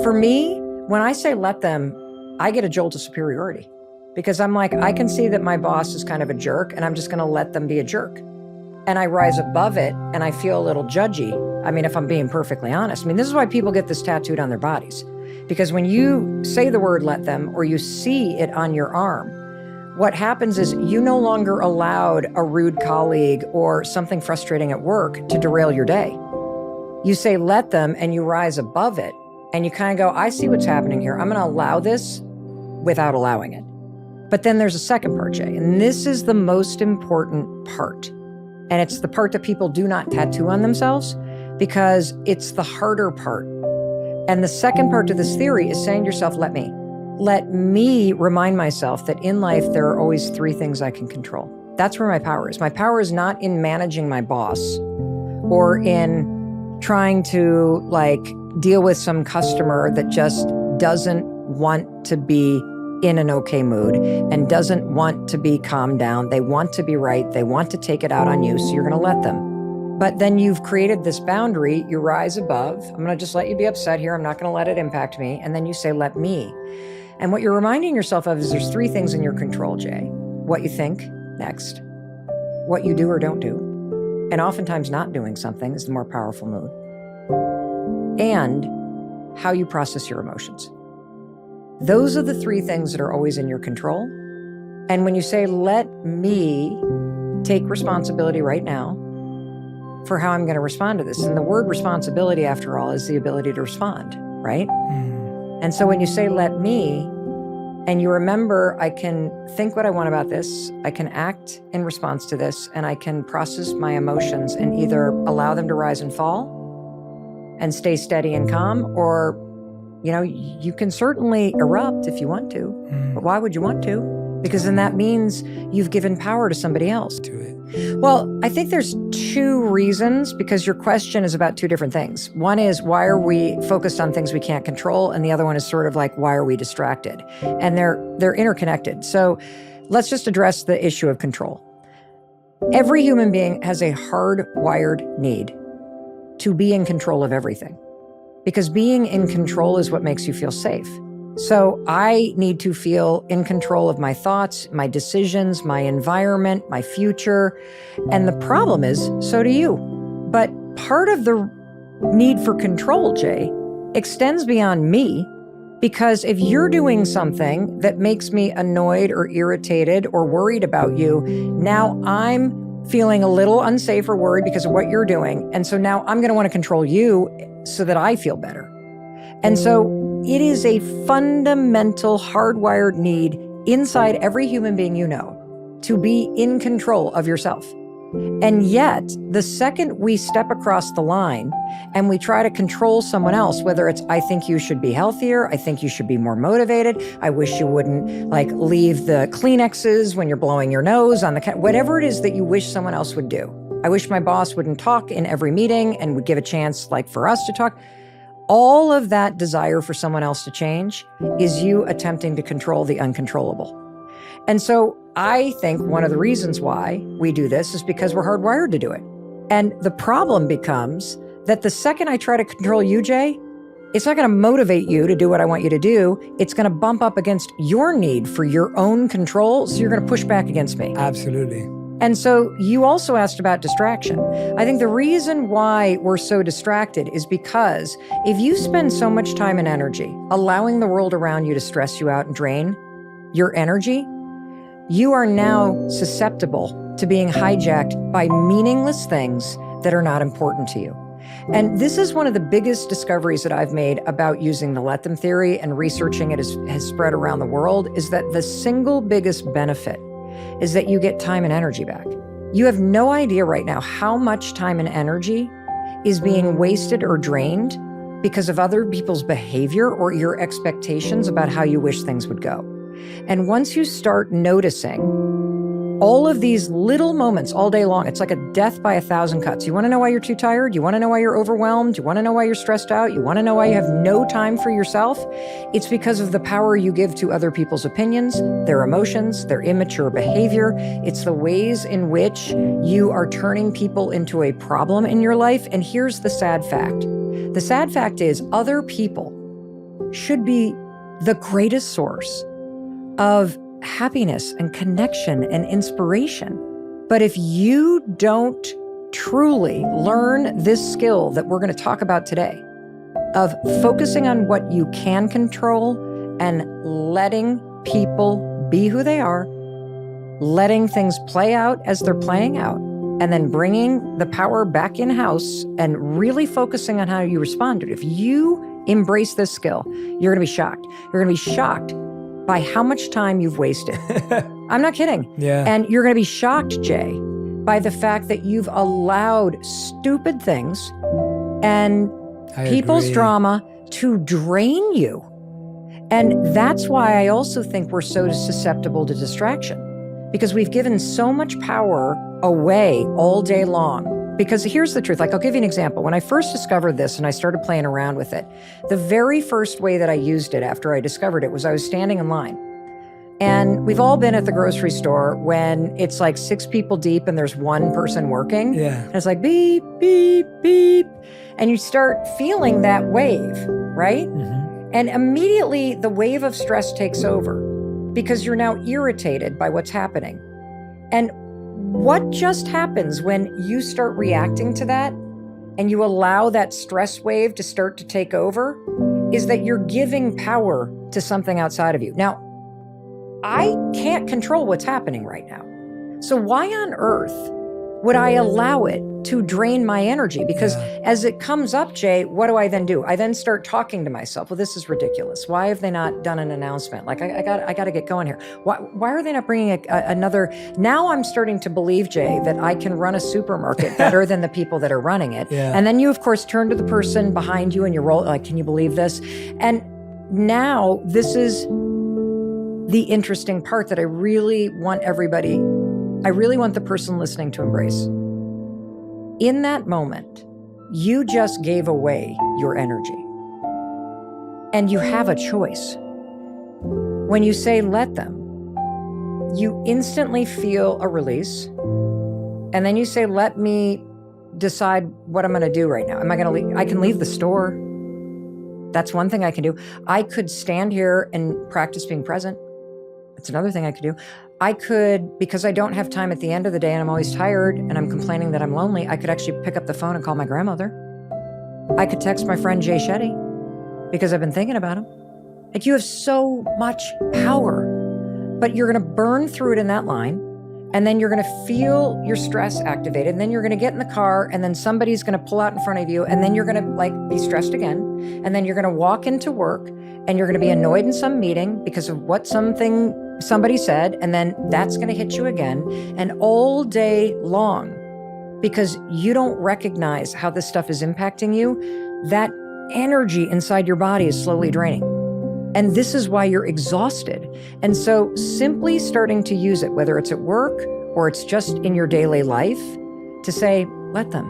For me, when I say let them, I get a jolt of superiority because I'm like, I can see that my boss is kind of a jerk and I'm just going to let them be a jerk. And I rise above it and I feel a little judgy. I mean, if I'm being perfectly honest, I mean, this is why people get this tattooed on their bodies. Because when you say the word let them, or you see it on your arm, what happens is you no longer allowed a rude colleague or something frustrating at work to derail your day. You say let them and you rise above it and you kind of go, I see what's happening here. I'm going to allow this without allowing it. But then there's a second part, Jay, and this is the most important part. And it's the part that people do not tattoo on themselves because it's the harder part. And the second part to this theory is saying to yourself, let me. Let me remind myself that in life, there are always three things I can control. That's where my power is. My power is not in managing my boss or in trying to deal with some customer that just doesn't want to be in an okay mood and doesn't want to be calmed down. They want to be right. They want to take it out on you. So you're going to let them. But then you've created this boundary. You rise above. I'm going to just let you be upset here. I'm not going to let it impact me. And then you say, let me. And what you're reminding yourself of is there's three things in your control, Jay. What you think, next. What you do or don't do. And oftentimes not doing something is the more powerful mood. And how you process your emotions. Those are the three things that are always in your control. And when you say, let me take responsibility right now for how I'm going to respond to this. And the word responsibility, after all, is the ability to respond, right? And so when you say, let me, and you remember, I can think what I want about this, I can act in response to this, and I can process my emotions and either allow them to rise and fall and stay steady and calm, or, you can certainly erupt if you want to, but why would you want to? Because then that means you've given power to somebody else. Well, I think there's two reasons, because your question is about two different things. One is, why are we focused on things we can't control? And the other one is sort of like, why are we distracted? And they're interconnected. So let's just address the issue of control. Every human being has a hardwired need to be in control of everything, because being in control is what makes you feel safe. So I need to feel in control of my thoughts, my decisions, my environment, my future. And the problem is, so do you. But part of the need for control, Jay, extends beyond me, because if you're doing something that makes me annoyed or irritated or worried about you, now I'm feeling a little unsafe or worried because of what you're doing. And so now I'm going to want to control you so that I feel better. And so it is a fundamental hardwired need inside every human being you know to be in control of yourself. And yet, the second we step across the line and we try to control someone else, whether it's, I think you should be healthier, I think you should be more motivated, I wish you wouldn't leave the Kleenexes when you're blowing your nose on the whatever it is that you wish someone else would do. I wish my boss wouldn't talk in every meeting and would give a chance for us to talk. All of that desire for someone else to change is you attempting to control the uncontrollable. And so I think one of the reasons why we do this is because we're hardwired to do it. And the problem becomes that the second I try to control you, Jay, it's not going to motivate you to do what I want you to do. It's going to bump up against your need for your own control. So you're going to push back against me. Absolutely. And so you also asked about distraction. I think the reason why we're so distracted is because if you spend so much time and energy allowing the world around you to stress you out and drain your energy, you are now susceptible to being hijacked by meaningless things that are not important to you. And this is one of the biggest discoveries that I've made about using the let them theory, and researching it has spread around the world, is that the single biggest benefit is that you get time and energy back. You have no idea right now how much time and energy is being wasted or drained because of other people's behavior or your expectations about how you wish things would go. And once you start noticing all of these little moments all day long, it's like a death by 1,000 cuts. You want to know why you're too tired? You want to know why you're overwhelmed? You want to know why you're stressed out? You want to know why you have no time for yourself? It's because of the power you give to other people's opinions, their emotions, their immature behavior. It's the ways in which you are turning people into a problem in your life. And here's the sad fact. The sad fact is other people should be the greatest source of happiness and connection and inspiration. But if you don't truly learn this skill that we're going to talk about today, of focusing on what you can control and letting people be who they are, letting things play out as they're playing out, and then bringing the power back in-house and really focusing on how you respond to it. If you embrace this skill, you're going to be shocked. You're going to be shocked by how much time you've wasted. I'm not kidding. Yeah. And you're going to be shocked, Jay, by the fact that you've allowed stupid things and people's drama to drain you. And that's why I also think we're so susceptible to distraction, because we've given so much power away all day long. Because here's the truth. Like, I'll give you an example. When I first discovered this and I started playing around with it, the very first way that I used it after I discovered it was I was standing in line. And we've all been at the grocery store when it's like 6 people deep and there's one person working. Yeah. And it's like beep, beep, beep. And you start feeling that wave, right? Mm-hmm. And immediately the wave of stress takes over because you're now irritated by what's happening. And what just happens when you start reacting to that and you allow that stress wave to start to take over is that you're giving power to something outside of you. Now, I can't control what's happening right now. So why on earth would I allow it to drain my energy? Because as it comes up, Jay, what do I then do? I then start talking to myself. Well, this is ridiculous. Why have they not done an announcement? Like, I got to get going here. Why are they not bringing another? Now I'm starting to believe, Jay, that I can run a supermarket better than the people that are running it. Yeah. And then you, of course, turn to the person behind you and you roll, like, can you believe this? And now this is the interesting part that I really want the person listening to embrace. In that moment, you just gave away your energy. And you have a choice. When you say let them, you instantly feel a release. And then you say, let me decide what I'm going to do right now. Am I going to leave? I can leave the store. That's one thing I can do. I could stand here and practice being present. That's another thing I could do. I could, because I don't have time at the end of the day and I'm always tired and I'm complaining that I'm lonely, I could actually pick up the phone and call my grandmother. I could text my friend Jay Shetty because I've been thinking about him. Like, you have so much power, but you're going to burn through it in that line. And then you're going to feel your stress activated. And then you're going to get in the car and then somebody's going to pull out in front of you. And then you're going to be stressed again. And then you're going to walk into work and you're going to be annoyed in some meeting because of what somebody said. And then that's going to hit you again. And all day long, because you don't recognize how this stuff is impacting you, that energy inside your body is slowly draining. And this is why you're exhausted. And so simply starting to use it, whether it's at work or it's just in your daily life, to say, let them.